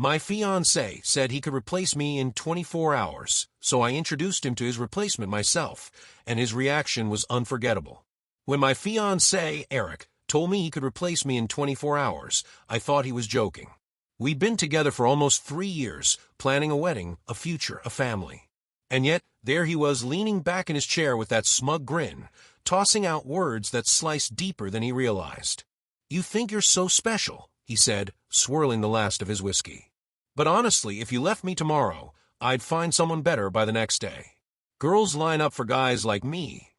My fiancé said he could replace me in 24 hours, so I introduced him to his replacement myself, and his reaction was unforgettable. When my fiancé, Eric, told me he could replace me in 24 hours, I thought he was joking. We'd been together for almost 3 years, planning a wedding, a future, a family. And yet, there he was leaning back in his chair with that smug grin, tossing out words that sliced deeper than he realized. "You think you're so special," he said, swirling the last of his whiskey. "But honestly, if you left me tomorrow, I'd find someone better by the next day. Girls line up for guys like me."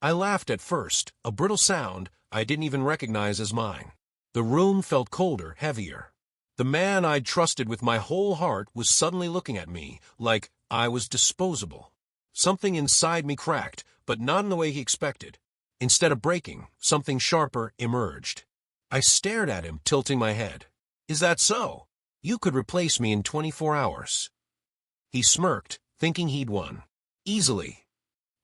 I laughed at first, a brittle sound I didn't even recognize as mine. The room felt colder, heavier. The man I'd trusted with my whole heart was suddenly looking at me like I was disposable. Something inside me cracked, but not in the way he expected. Instead of breaking, something sharper emerged. I stared at him, tilting my head. "Is that so? You could replace me in 24 hours." He smirked, thinking he'd won. "Easily."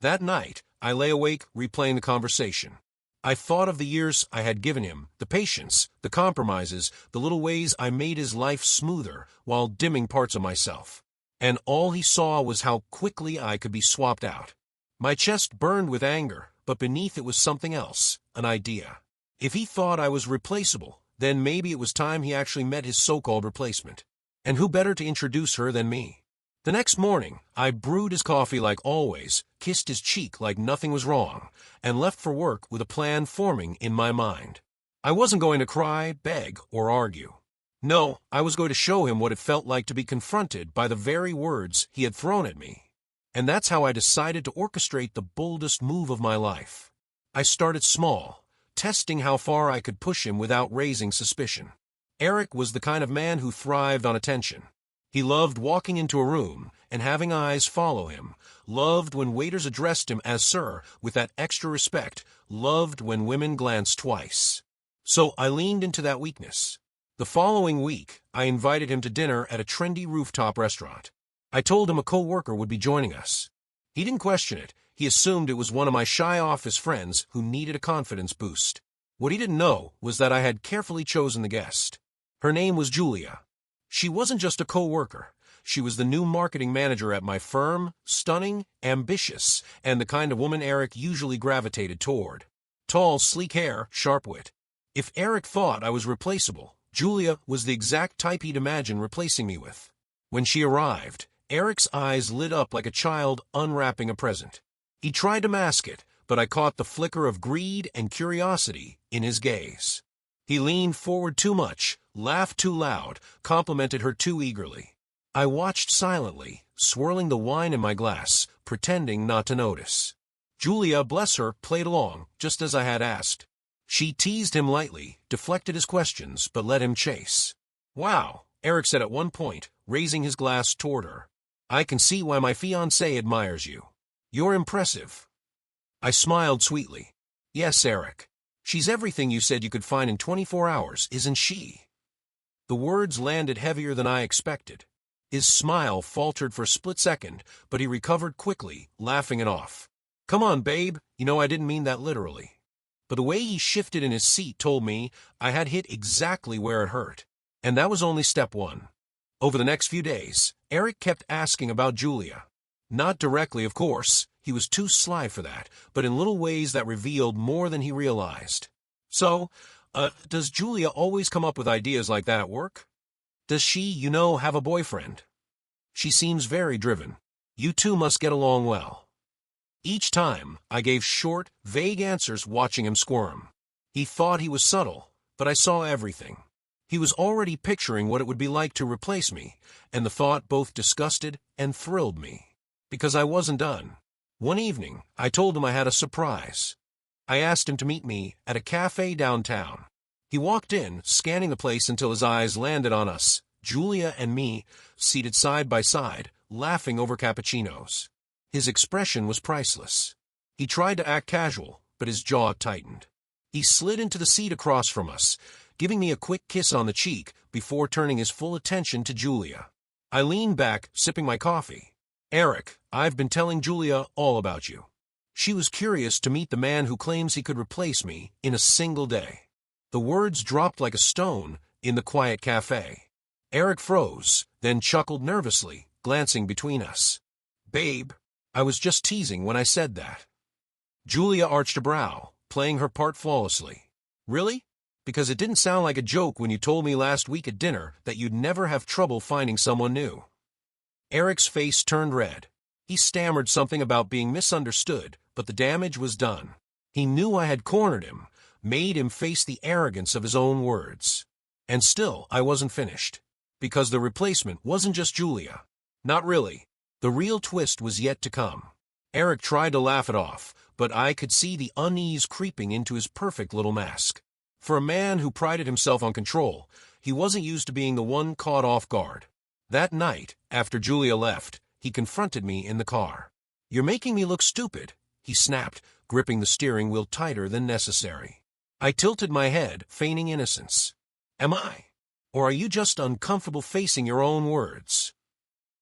That night, I lay awake, replaying the conversation. I thought of the years I had given him, the patience, the compromises, the little ways I made his life smoother while dimming parts of myself. And all he saw was how quickly I could be swapped out. My chest burned with anger, but beneath it was something else, an idea. If he thought I was replaceable, then maybe it was time he actually met his so-called replacement. And who better to introduce her than me? The next morning, I brewed his coffee like always, kissed his cheek like nothing was wrong, and left for work with a plan forming in my mind. I wasn't going to cry, beg, or argue. No, I was going to show him what it felt like to be confronted by the very words he had thrown at me. And that's how I decided to orchestrate the boldest move of my life. I started small, testing how far I could push him without raising suspicion. Eric was the kind of man who thrived on attention. He loved walking into a room and having eyes follow him, loved when waiters addressed him as sir with that extra respect, loved when women glanced twice. So I leaned into that weakness. The following week, I invited him to dinner at a trendy rooftop restaurant. I told him a co-worker would be joining us. He didn't question it. He assumed it was one of my shy office friends who needed a confidence boost. What he didn't know was that I had carefully chosen the guest. Her name was Julia. She wasn't just a co-worker. She was the new marketing manager at my firm, stunning, ambitious, and the kind of woman Eric usually gravitated toward. Tall, sleek hair, sharp wit. If Eric thought I was replaceable, Julia was the exact type he'd imagine replacing me with. When she arrived, Eric's eyes lit up like a child unwrapping a present. He tried to mask it, but I caught the flicker of greed and curiosity in his gaze. He leaned forward too much, laughed too loud, complimented her too eagerly. I watched silently, swirling the wine in my glass, pretending not to notice. Julia, bless her, played along, just as I had asked. She teased him lightly, deflected his questions, but let him chase. "Wow," Eric said at one point, raising his glass toward her. "I can see why my fiancé admires you. You're impressive." I smiled sweetly. "Yes, Eric. She's everything you said you could find in 24 hours, isn't she?" The words landed heavier than I expected. His smile faltered for a split second, but he recovered quickly, laughing it off. "Come on, babe, you know I didn't mean that literally." But the way he shifted in his seat told me I had hit exactly where it hurt. And that was only step one. Over the next few days, Eric kept asking about Julia. Not directly, of course. He was too sly for that, but in little ways that revealed more than he realized. "So, does Julia always come up with ideas like that at work? Does she, have a boyfriend? She seems very driven. You two must get along well." Each time, I gave short, vague answers, watching him squirm. He thought he was subtle, but I saw everything. He was already picturing what it would be like to replace me, and the thought both disgusted and thrilled me. Because I wasn't done. One evening, I told him I had a surprise. I asked him to meet me at a cafe downtown. He walked in, scanning the place until his eyes landed on us, Julia and me, seated side by side, laughing over cappuccinos. His expression was priceless. He tried to act casual, but his jaw tightened. He slid into the seat across from us, giving me a quick kiss on the cheek before turning his full attention to Julia. I leaned back, sipping my coffee. "Eric, I've been telling Julia all about you. She was curious to meet the man who claims he could replace me in a single day." The words dropped like a stone in the quiet cafe. Eric froze, then chuckled nervously, glancing between us. Babe, I was just teasing when I said that. Julia arched a brow, playing her part flawlessly. Really? Because it didn't sound like a joke when you told me last week at dinner that you'd never have trouble finding someone new. Eric's face turned red. He stammered something about being misunderstood, but the damage was done. He knew I had cornered him, made him face the arrogance of his own words. And still, I wasn't finished. Because the replacement wasn't just Julia. Not really. The real twist was yet to come. Eric tried to laugh it off, but I could see the unease creeping into his perfect little mask. For a man who prided himself on control, he wasn't used to being the one caught off guard. That night, after Julia left, he confronted me in the car. "You're making me look stupid," he snapped, gripping the steering wheel tighter than necessary. I tilted my head, feigning innocence. "Am I? Or are you just uncomfortable facing your own words?"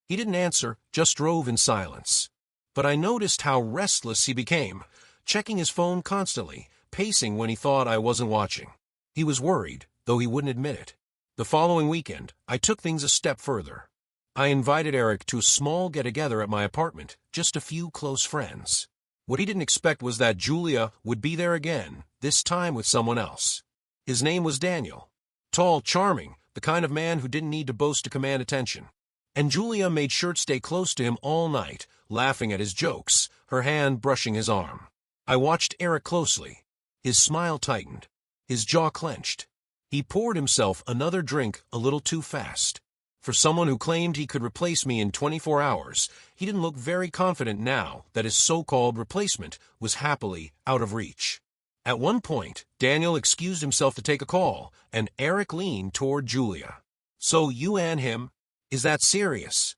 He didn't answer, just drove in silence. But I noticed how restless he became, checking his phone constantly, pacing when he thought I wasn't watching. He was worried, though he wouldn't admit it. The following weekend, I took things a step further. I invited Eric to a small get-together at my apartment, just a few close friends. What he didn't expect was that Julia would be there again, this time with someone else. His name was Daniel. Tall, charming, the kind of man who didn't need to boast to command attention. And Julia made sure to stay close to him all night, laughing at his jokes, her hand brushing his arm. I watched Eric closely. His smile tightened. His jaw clenched. He poured himself another drink a little too fast. For someone who claimed he could replace me in 24 hours, he didn't look very confident now that his so-called replacement was happily out of reach. At one point, Daniel excused himself to take a call, and Eric leaned toward Julia. "So you and him? Is that serious?"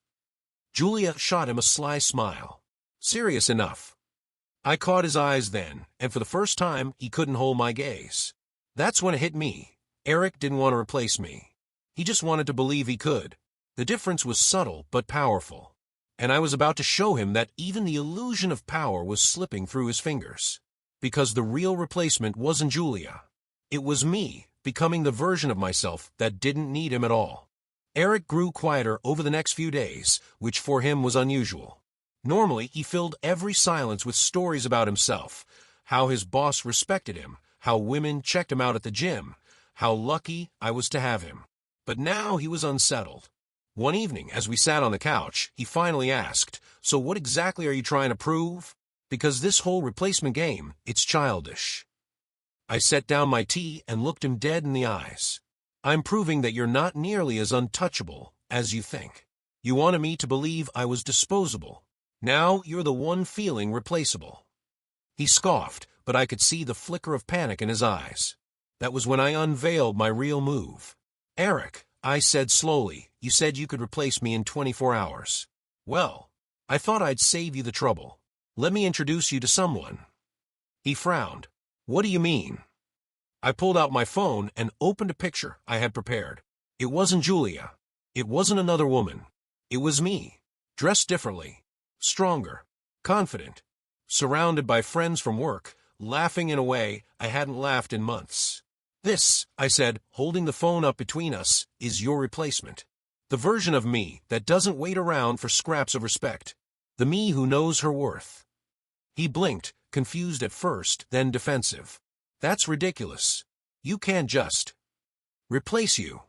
Julia shot him a sly smile. "Serious enough." I caught his eyes then, and for the first time, he couldn't hold my gaze. That's when it hit me. Eric didn't want to replace me. He just wanted to believe he could. The difference was subtle but powerful. And I was about to show him that even the illusion of power was slipping through his fingers. Because the real replacement wasn't Julia. It was me, becoming the version of myself that didn't need him at all. Eric grew quieter over the next few days, which for him was unusual. Normally, he filled every silence with stories about himself, how his boss respected him, how women checked him out at the gym, how lucky I was to have him. But now he was unsettled. One evening, as we sat on the couch, he finally asked, "So what exactly are you trying to prove? Because this whole replacement game, it's childish." I set down my tea and looked him dead in the eyes. "I'm proving that you're not nearly as untouchable as you think. You wanted me to believe I was disposable. Now you're the one feeling replaceable." He scoffed, but I could see the flicker of panic in his eyes. That was when I unveiled my real move. "Eric," I said slowly, "you said you could replace me in 24 hours. Well, I thought I'd save you the trouble. Let me introduce you to someone." He frowned. "What do you mean?" I pulled out my phone and opened a picture I had prepared. It wasn't Julia. It wasn't another woman. It was me, dressed differently, stronger, confident, surrounded by friends from work, laughing in a way I hadn't laughed in months. "This," I said, holding the phone up between us, "is your replacement. The version of me that doesn't wait around for scraps of respect. The me who knows her worth." He blinked, confused at first, then defensive. "That's ridiculous. You can't just replace you."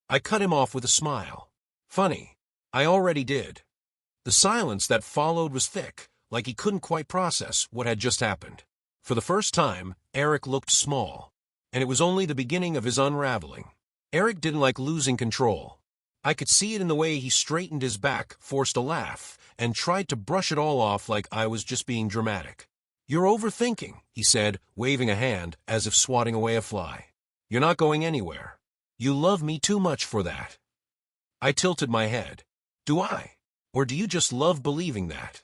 I cut him off with a smile. "Funny. I already did." The silence that followed was thick, like he couldn't quite process what had just happened. For the first time, Eric looked small. And it was only the beginning of his unraveling. Eric didn't like losing control. I could see it in the way he straightened his back, forced a laugh, and tried to brush it all off like I was just being dramatic. "You're overthinking," he said, waving a hand as if swatting away a fly. "You're not going anywhere. You love me too much for that." I tilted my head. "Do I? Or do you just love believing that?"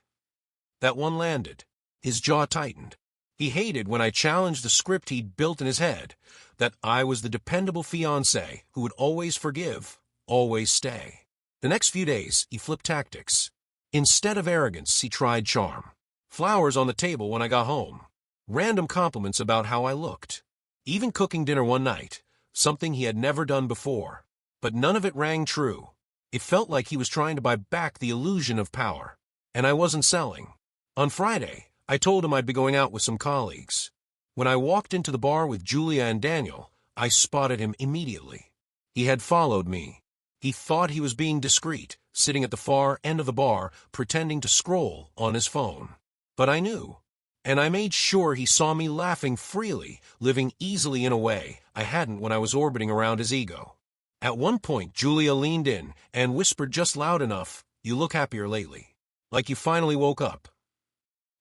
That one landed. His jaw tightened. He hated when I challenged the script he'd built in his head, that I was the dependable fiancé who would always forgive, always stay. The next few days, he flipped tactics. Instead of arrogance, he tried charm. Flowers on the table when I got home. Random compliments about how I looked. Even cooking dinner one night, something he had never done before. but none of it rang true. It felt like he was trying to buy back the illusion of power. And I wasn't selling. On Friday, I told him I'd be going out with some colleagues. When I walked into the bar with Julia and Daniel, I spotted him immediately. He had followed me. He thought he was being discreet, sitting at the far end of the bar, pretending to scroll on his phone. But I knew. And I made sure he saw me laughing freely, living easily in a way I hadn't when I was orbiting around his ego. At one point, Julia leaned in and whispered just loud enough, "You look happier lately. Like you finally woke up."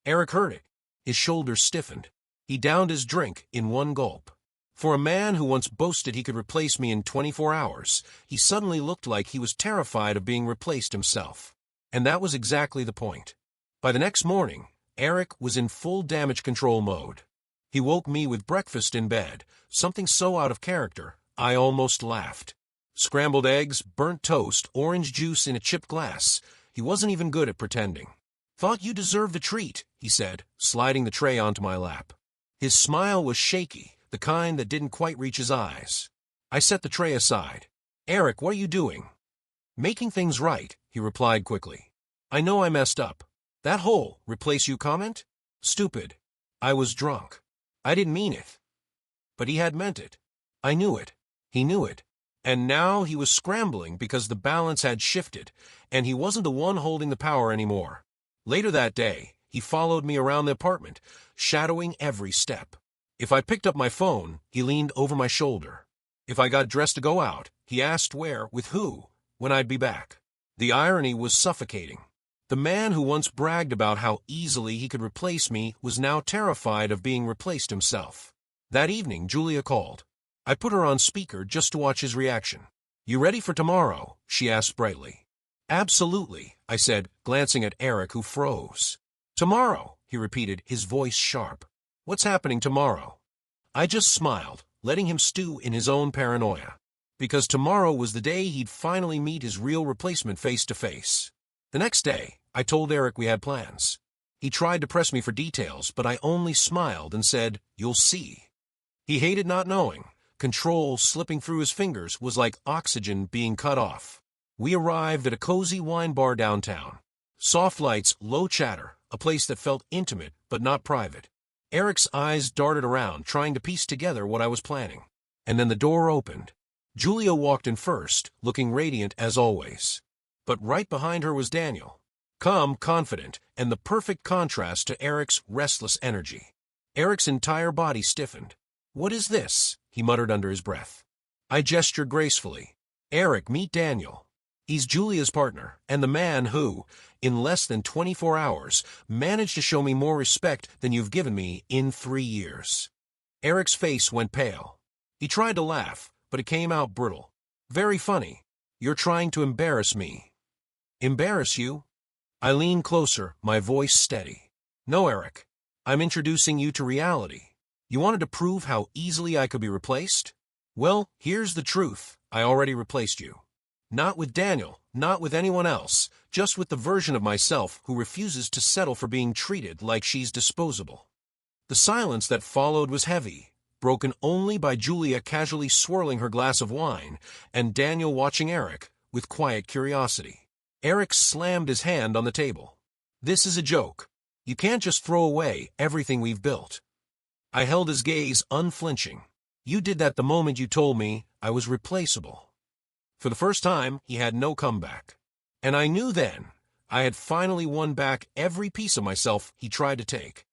Eric heard it. His shoulders stiffened. He downed his drink in one gulp. For a man who once boasted he could replace me in 24 hours, he suddenly looked like he was terrified of being replaced himself. And that was exactly the point. By the next morning, Eric was in full damage control mode. He woke me with breakfast in bed, something so out of character, I almost laughed. Scrambled eggs, burnt toast, orange juice in a chipped glass. He wasn't even good at pretending. "Thought you deserved a treat," he said, sliding the tray onto my lap. His smile was shaky, the kind that didn't quite reach his eyes. I set the tray aside. "Eric, what are you doing?" "Making things right," he replied quickly. "I know I messed up. That whole replace you comment? Stupid. I was drunk. I didn't mean it." But he had meant it. I knew it. He knew it. And now he was scrambling because the balance had shifted, and he wasn't the one holding the power anymore. Later that day, he followed me around the apartment, shadowing every step. If I picked up my phone, he leaned over my shoulder. If I got dressed to go out, he asked where, with who, when I'd be back. The irony was suffocating. The man who once bragged about how easily he could replace me was now terrified of being replaced himself. That evening, Julia called. I put her on speaker just to watch his reaction. "You ready for tomorrow?" she asked brightly. "Absolutely," I said, glancing at Eric, who froze. "Tomorrow," he repeated, his voice sharp. "What's happening tomorrow?" I just smiled, letting him stew in his own paranoia. Because tomorrow was the day he'd finally meet his real replacement face to face. The next day, I told Eric we had plans. He tried to press me for details, but I only smiled and said, "You'll see." He hated not knowing. Control slipping through his fingers was like oxygen being cut off. We arrived at a cozy wine bar downtown. Soft lights, low chatter, a place that felt intimate but not private. Eric's eyes darted around, trying to piece together what I was planning. And then the door opened. Julia walked in first, looking radiant as always. But right behind her was Daniel, calm, confident, and the perfect contrast to Eric's restless energy. Eric's entire body stiffened. "What is this?" he muttered under his breath. I gestured gracefully. "Eric, meet Daniel. He's Julia's partner, and the man who, in less than 24 hours, managed to show me more respect than you've given me in 3 years." Eric's face went pale. He tried to laugh, but it came out brittle. "Very funny. You're trying to embarrass me." "Embarrass you?" I leaned closer, my voice steady. "No, Eric. I'm introducing you to reality. You wanted to prove how easily I could be replaced? Well, here's the truth. I already replaced you. Not with Daniel, not with anyone else, just with the version of myself who refuses to settle for being treated like she's disposable." The silence that followed was heavy, broken only by Julia casually swirling her glass of wine and Daniel watching Eric with quiet curiosity. Eric slammed his hand on the table. "This is a joke. You can't just throw away everything we've built." I held his gaze unflinching. "You did that the moment you told me I was replaceable." For the first time, he had no comeback. And I knew then I had finally won back every piece of myself he tried to take.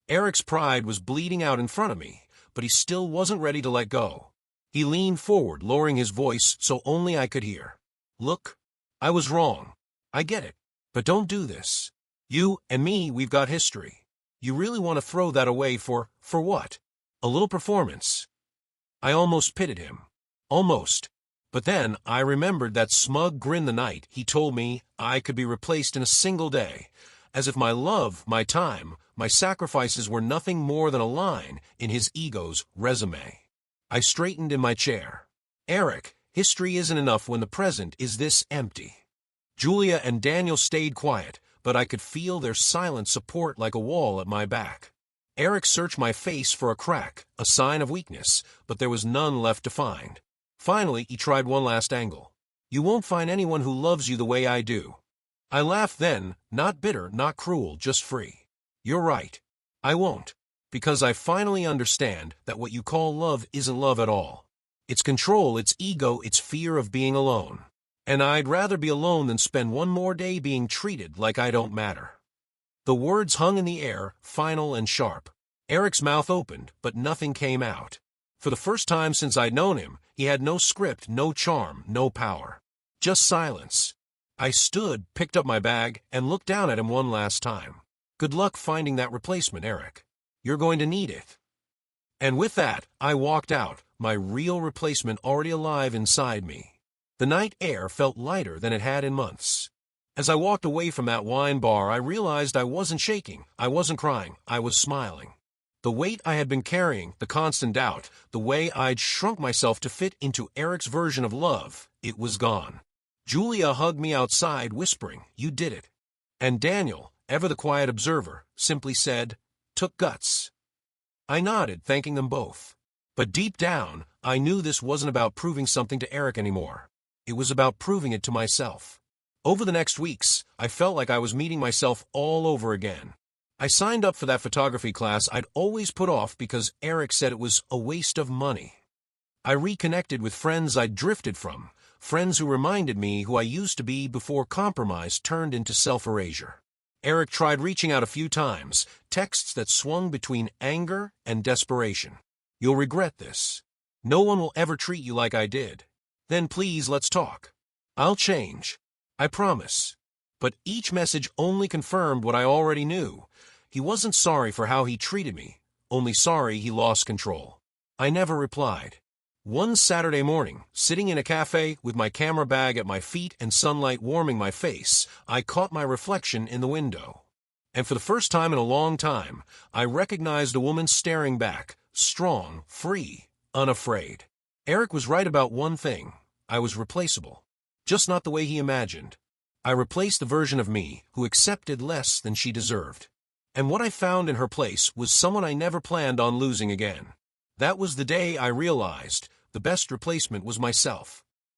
Eric's pride was bleeding out in front of me, but he still wasn't ready to let go. He leaned forward, lowering his voice so only I could hear. "Look, I was wrong. I get it. But don't do this. You and me, we've got history. You really want to throw that away for what? A little performance?" I almost pitied him. Almost. But then I remembered that smug grin the night he told me I could be replaced in a single day, as if my love, my time, my sacrifices were nothing more than a line in his ego's resume. I straightened in my chair. "Eric, history isn't enough when the present is this empty." Julia and Daniel stayed quiet, but I could feel their silent support like a wall at my back. Eric searched my face for a crack, a sign of weakness, but there was none left to find. Finally, he tried one last angle. You won't find anyone who loves you the way I do. I laughed then, not bitter, not cruel, just free. You're right. I won't. Because I finally understand that what you call love isn't love at all. It's control, it's ego, it's fear of being alone. And I'd rather be alone than spend one more day being treated like I don't matter. The words hung in the air, final and sharp. Eric's mouth opened, but nothing came out. For the first time since I'd known him, he had no script, no charm, no power. Just silence. I stood, picked up my bag, and looked down at him one last time. Good luck finding that replacement, Eric. You're going to need it. And with that, I walked out, my real replacement already alive inside me. The night air felt lighter than it had in months. As I walked away from that wine bar, I realized I wasn't shaking, I wasn't crying, I was smiling. The weight I had been carrying, the constant doubt, the way I'd shrunk myself to fit into Eric's version of love, it was gone. Julia hugged me outside, whispering, "You did it." And Daniel, ever the quiet observer, simply said, "Took guts." I nodded, thanking them both. But deep down, I knew this wasn't about proving something to Eric anymore. It was about proving it to myself. Over the next weeks, I felt like I was meeting myself all over again. I signed up for that photography class I'd always put off because Eric said it was a waste of money. I reconnected with friends I'd drifted from, friends who reminded me who I used to be before compromise turned into self-erasure. Eric tried reaching out a few times, texts that swung between anger and desperation. "You'll regret this. No one will ever treat you like I did. Then please let's talk. I'll change. I promise." But each message only confirmed what I already knew. He wasn't sorry for how he treated me, only sorry he lost control. I never replied. One Saturday morning, sitting in a cafe with my camera bag at my feet and sunlight warming my face, I caught my reflection in the window. And for the first time in a long time, I recognized a woman staring back, strong, free, unafraid. Eric was right about one thing. I was replaceable. Just not the way he imagined. I replaced the version of me who accepted less than she deserved. And what I found in her place was someone I never planned on losing again. That was the day I realized the best replacement was myself.